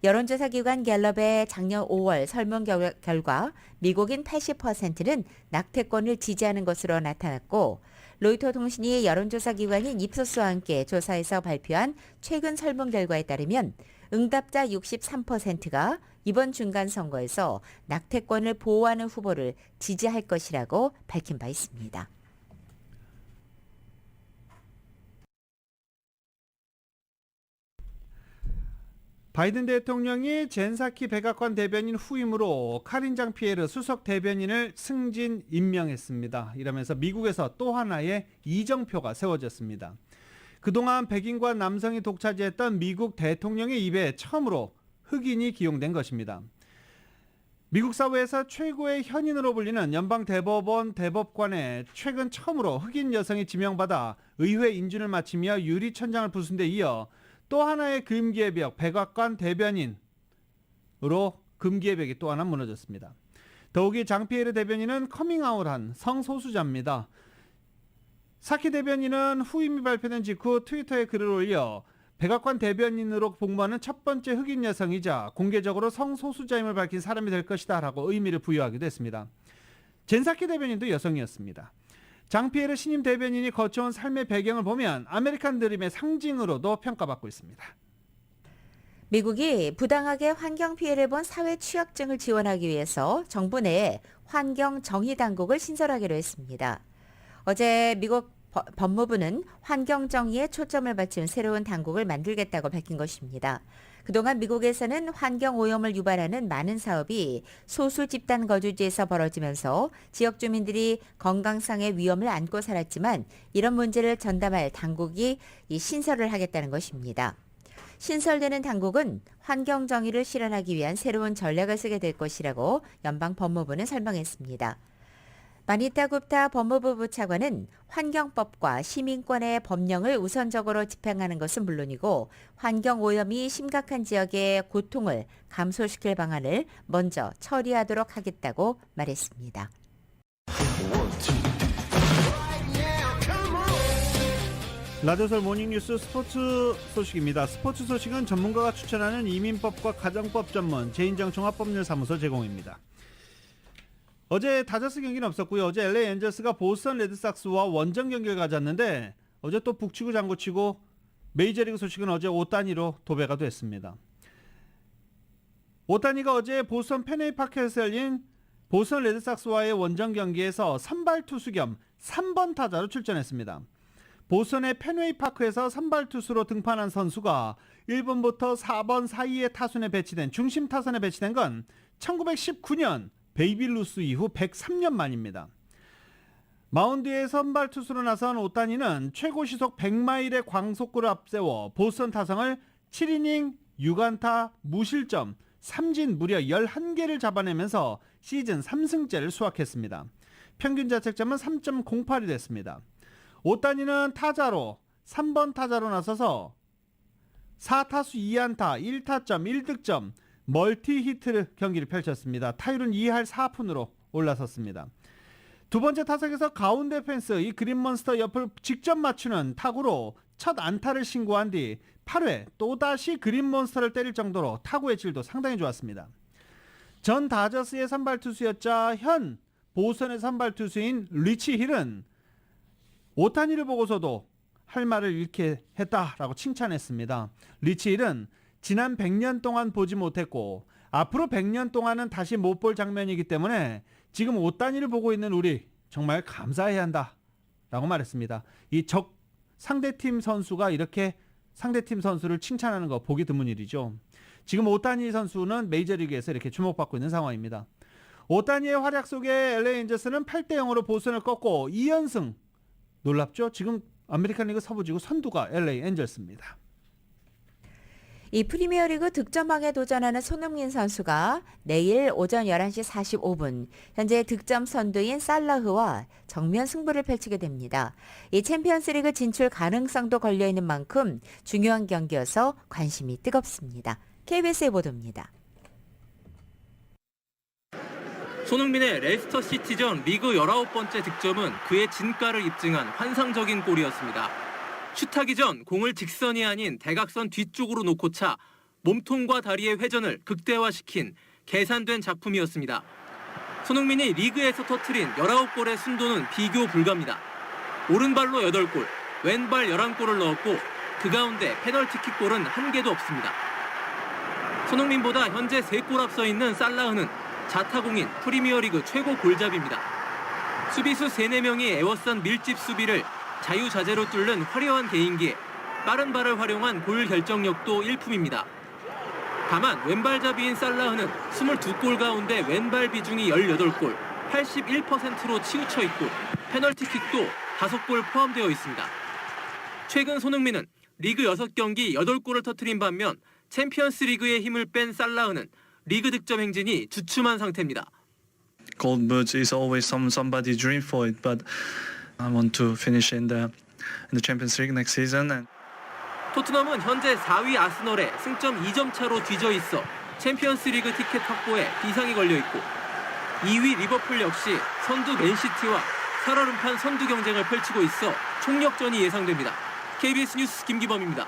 여론조사 기관 갤럽의 작년 5월 설문 결과 미국인 80%는 낙태권을 지지하는 것으로 나타났고 로이터 통신이 여론조사 기관인 입소스와 함께 조사에서 발표한 최근 설문 결과에 따르면 응답자 63%가 이번 중간 선거에서 낙태권을 보호하는 후보를 지지할 것이라고 밝힌 바 있습니다. 바이든 대통령이 젠사키 백악관 대변인 후임으로 카린 장피에르 수석 대변인을 승진 임명했습니다. 이러면서 미국에서 또 하나의 이정표가 세워졌습니다. 그동안 백인과 남성이 독차지했던 미국 대통령의 입에 처음으로 흑인이 기용된 것입니다. 미국 사회에서 최고의 현인으로 불리는 연방대법원 대법관에 최근 처음으로 흑인 여성이 지명받아 의회 인준을 마치며 유리천장을 부순 데 이어 또 하나의 금기의 벽, 백악관 대변인으로 금기의 벽이 또 하나 무너졌습니다. 더욱이 장피에르 대변인은 커밍아웃한 성소수자입니다. 사키 대변인은 후임이 발표된 직후 트위터에 글을 올려 백악관 대변인으로 복무하는 첫 번째 흑인 여성이자 공개적으로 성소수자임을 밝힌 사람이 될 것이다 라고 의미를 부여하기도 했습니다. 젠사키 대변인도 여성이었습니다. 장피에르 신임 대변인이 거쳐온 삶의 배경을 보면 아메리칸 드림의 상징으로도 평가받고 있습니다. 미국이 부당하게 환경 피해를 본 사회 취약증을 지원하기 위해서 정부 내에 환경 정의 당국을 신설하기로 했습니다. 어제 미국 법무부는 환경 정의에 초점을 맞춘 새로운 당국을 만들겠다고 밝힌 것입니다. 그동안 미국에서는 환경 오염을 유발하는 많은 사업이 소수 집단 거주지에서 벌어지면서 지역 주민들이 건강상의 위험을 안고 살았지만 이런 문제를 전담할 당국이 신설을 하겠다는 것입니다. 신설되는 당국은 환경 정의를 실현하기 위한 새로운 전략을 쓰게 될 것이라고 연방 법무부는 설명했습니다. 마니타 굽타 법무부 부차관은 환경법과 시민권의 법령을 우선적으로 집행하는 것은 물론이고 환경오염이 심각한 지역의 고통을 감소시킬 방안을 먼저 처리하도록 하겠다고 말했습니다. 라디오설 모닝뉴스 스포츠 소식입니다. 스포츠 소식은 전문가가 추천하는 이민법과 가정법 전문 제인정 종합법률사무소 제공입니다. 어제 다저스 경기는 없었고요. 어제 LA 엔젤스가 보스턴 레드삭스와 원정 경기를 가졌는데 어제 또 북치고 장구치고 메이저리그 소식은 어제 오타니로 도배가 됐습니다. 오타니가 어제 보스턴 페네이 파크에서 열린 보스턴 레드삭스와의 원정 경기에서 선발 투수 겸 3번 타자로 출전했습니다. 보스턴의 페네이 파크에서 선발 투수로 등판한 선수가 1번부터 4번 사이의 타순에 배치된 중심 타선에 배치된 건 1919년 베이비 루스 이후 103년 만입니다. 마운드에 선발 투수로 나선 오타니는 최고 시속 100마일의 광속구를 앞세워 보스턴 타성을 7이닝 6안타 무실점 삼진 무려 11개를 잡아내면서 시즌 3승째를 수확했습니다. 평균 자책점은 3.08이 됐습니다. 오타니는 타자로 3번 타자로 나서서 4타수 2안타 1타점 1득점 멀티 히트 경기를 펼쳤습니다. 타율은 2할 4푼으로 올라섰습니다. 두 번째 타석에서 가운데 펜스 이 그린몬스터 옆을 직접 맞추는 타구로 첫 안타를 신고한 뒤 8회 또다시 그린몬스터를 때릴 정도로 타구의 질도 상당히 좋았습니다. 전 다저스의 선발 투수였자 현 보스턴의 선발 투수인 리치 힐은 오타니를 보고서도 할 말을 잃게 했다라고 칭찬했습니다. 리치 힐은 지난 100년 동안 보지 못했고 앞으로 100년 동안은 다시 못 볼 장면이기 때문에 지금 오타니를 보고 있는 우리 정말 감사해야 한다 라고 말했습니다. 이 상대팀 선수가 이렇게 상대팀 선수를 칭찬하는 거 보기 드문 일이죠. 지금 오타니 선수는 메이저리그에서 이렇게 주목받고 있는 상황입니다. 오타니의 활약 속에 LA 엔젤스는 8대0으로 보스턴을 꺾고 2연승. 놀랍죠? 지금 아메리칸 리그 서부지구 선두가 LA 엔젤스입니다. 이 프리미어리그 득점왕에 도전하는 손흥민 선수가 내일 오전 11시 45분 현재 득점 선두인 살라흐와 정면 승부를 펼치게 됩니다. 이 챔피언스리그 진출 가능성도 걸려있는 만큼 중요한 경기여서 관심이 뜨겁습니다. KBS의 보도입니다. 손흥민의 레스터 시티전 리그 19번째 득점은 그의 진가를 입증한 환상적인 골이었습니다. 슛하기 전 공을 직선이 아닌 대각선 뒤쪽으로 놓고 차 몸통과 다리의 회전을 극대화시킨 계산된 작품이었습니다. 손흥민이 리그에서 터뜨린 19골의 순도는 비교 불가입니다. 오른발로 8골, 왼발 11골을 넣었고 그 가운데 페널티킥골은 한 개도 없습니다. 손흥민보다 현재 3골 앞서 있는 살라흐는 자타공인 프리미어리그 최고 골잡이입니다. 수비수 3-4명이 에워싼 밀집 수비를 자유자재로 뚫는 화려한 개인기에 빠른 발을 활용한 골 결정력도 일품입니다. 다만 왼발잡이인 살라흐는 22골 가운데 왼발 비중이 18골, 81%로 치우쳐 있고 페널티킥도 5골 포함되어 있습니다. 최근 손흥민은 리그 6경기 8골을 터뜨린 반면 챔피언스 리그의 힘을 뺀 살라흐는 리그 득점 행진이 주춤한 상태입니다. Gold boots is always somebody's dream for it, but I want to finish in the Champions League next season. And 토트넘은 현재 4위 아스널에 승점 2점 차로 뒤져 있어 챔피언스 리그 티켓 확보에 비상이 걸려 있고 2위 리버풀 역시 선두 맨시티와 살얼음판 선두 경쟁을 펼치고 있어 총력전이 예상됩니다. KBS 뉴스 김기범입니다.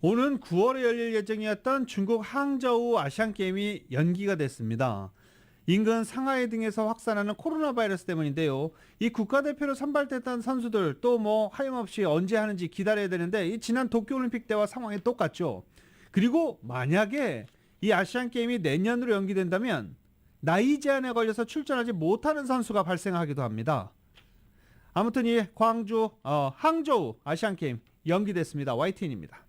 오는 9월에 열릴 예정이었던 중국 항저우 아시안게임이 연기가 됐습니다. 인근 상하이 등에서 확산하는 코로나 바이러스 때문인데요. 이 국가대표로 선발됐던 선수들 또 하염없이 언제 하는지 기다려야 되는데 이 지난 도쿄올림픽 때와 상황이 똑같죠. 그리고 만약에 이 아시안게임이 내년으로 연기된다면 나이 제한에 걸려서 출전하지 못하는 선수가 발생하기도 합니다. 아무튼 이 항저우 아시안게임 연기됐습니다. YTN입니다.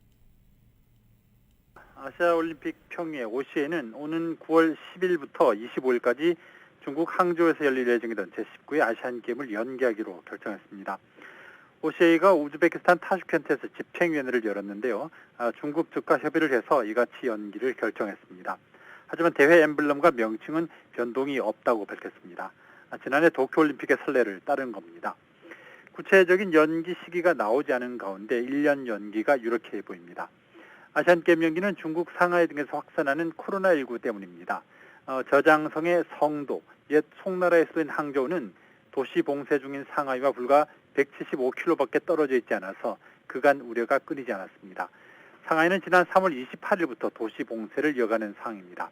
아시아올림픽 평의회 OCA는 오는 9월 10일부터 25일까지 중국 항저우에서 열릴 예정이던 제19회 아시안게임을 연기하기로 결정했습니다. OCA가 우즈베키스탄 타슈켄트에서 집행위원회를 열었는데요. 중국 측과 협의를 해서 이같이 연기를 결정했습니다. 하지만 대회 엠블럼과 명칭은 변동이 없다고 밝혔습니다. 지난해 도쿄올림픽의 선례를 따른 겁니다. 구체적인 연기 시기가 나오지 않은 가운데 1년 연기가 유력해 보입니다. 아시안게임 연기는 중국 상하이 등에서 확산하는 코로나19 때문입니다. 저장성의 성도, 옛 송나라의 수도인 항저우는 도시 봉쇄 중인 상하이와 불과 175km밖에 떨어져 있지 않아서 그간 우려가 끊이지 않았습니다. 상하이는 지난 3월 28일부터 도시 봉쇄를 이어가는 상황입니다.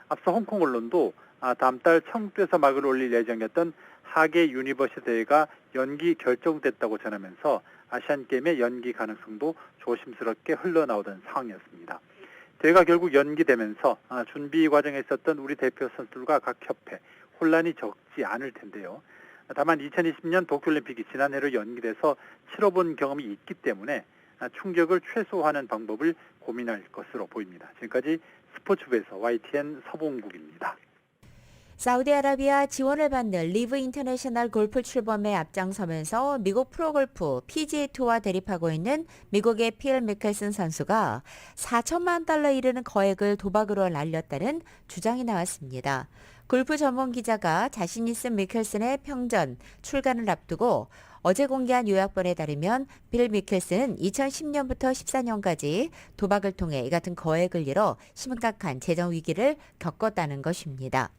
앞서 홍콩 언론도 다음 달 청두에서 막을 올릴 예정이었던 하계 유니버시티 대회가 연기 결정됐다고 전하면서 아시안게임의 연기 가능성도 조심스럽게 흘러나오던 상황이었습니다. 대회가 결국 연기되면서 준비 과정에 있었던 우리 대표 선수들과 각 협회 혼란이 적지 않을 텐데요. 다만 2020년 도쿄올림픽이 지난해로 연기돼서 치러본 경험이 있기 때문에 충격을 최소화하는 방법을 고민할 것으로 보입니다. 지금까지 스포츠부에서 YTN 서봉국입니다. 사우디아라비아 지원을 받는 리브 인터내셔널 골프 출범에 앞장서면서 미국 프로골프 PGA 투어와 대립하고 있는 미국의 필 미켈슨 선수가 4천만 달러 이르는 거액을 도박으로 날렸다는 주장이 나왔습니다. 골프 전문 기자가 자신이 쓴 미켈슨의 평전 출간을 앞두고 어제 공개한 요약본에 따르면 빌 미켈슨은 2010년부터 14년까지 도박을 통해 이 같은 거액을 잃어 심각한 재정 위기를 겪었다는 것입니다.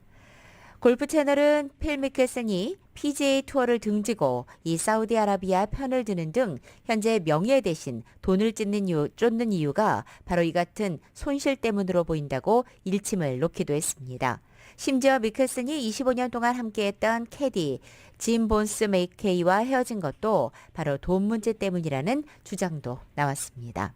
골프 채널은 필 미켈슨이 PGA 투어를 등지고 이 사우디아라비아 편을 드는 등 현재 명예 대신 돈을 쫓는 이유가 바로 이 같은 손실 때문으로 보인다고 일침을 놓기도 했습니다. 심지어 미켈슨이 25년 동안 함께했던 캐디 짐 본스 메이케이와 헤어진 것도 바로 돈 문제 때문이라는 주장도 나왔습니다.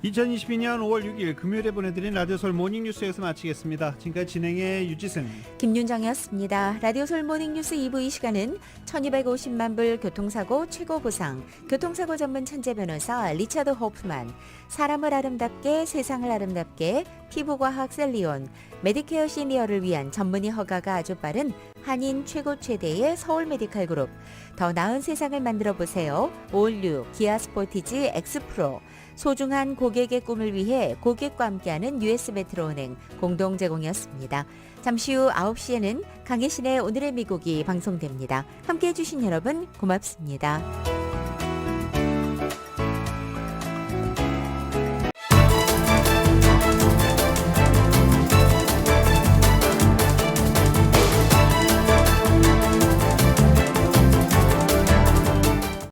(2022년 5월 6일) 금요일에 보내드린 라디오솔 모닝뉴스에서 마치겠습니다. 지금까지 진행의 유지승, 김윤정이었습니다. 라디오솔 모닝뉴스 2부 이 시간은 1250만 불 교통사고 최고 보상, 교통사고 전문 천재 변호사 리처드 호프만, 사람을 아름답게 세상을 아름답게 피부과학 셀리온, 메디케어 시니어를 위한 전문의 허가가 아주 빠른 한인 최고 최대의 서울 메디칼 그룹, 더 나은 세상을 만들어 보세요. 올류 기아 스포티지 엑스프로, 소중한 고객의 꿈을 위해 고객과 함께하는 US 메트로은행 공동 제공이었습니다. 잠시 후 9시에는 강혜신의 오늘의 미국이 방송됩니다. 함께해 주신 여러분 고맙습니다.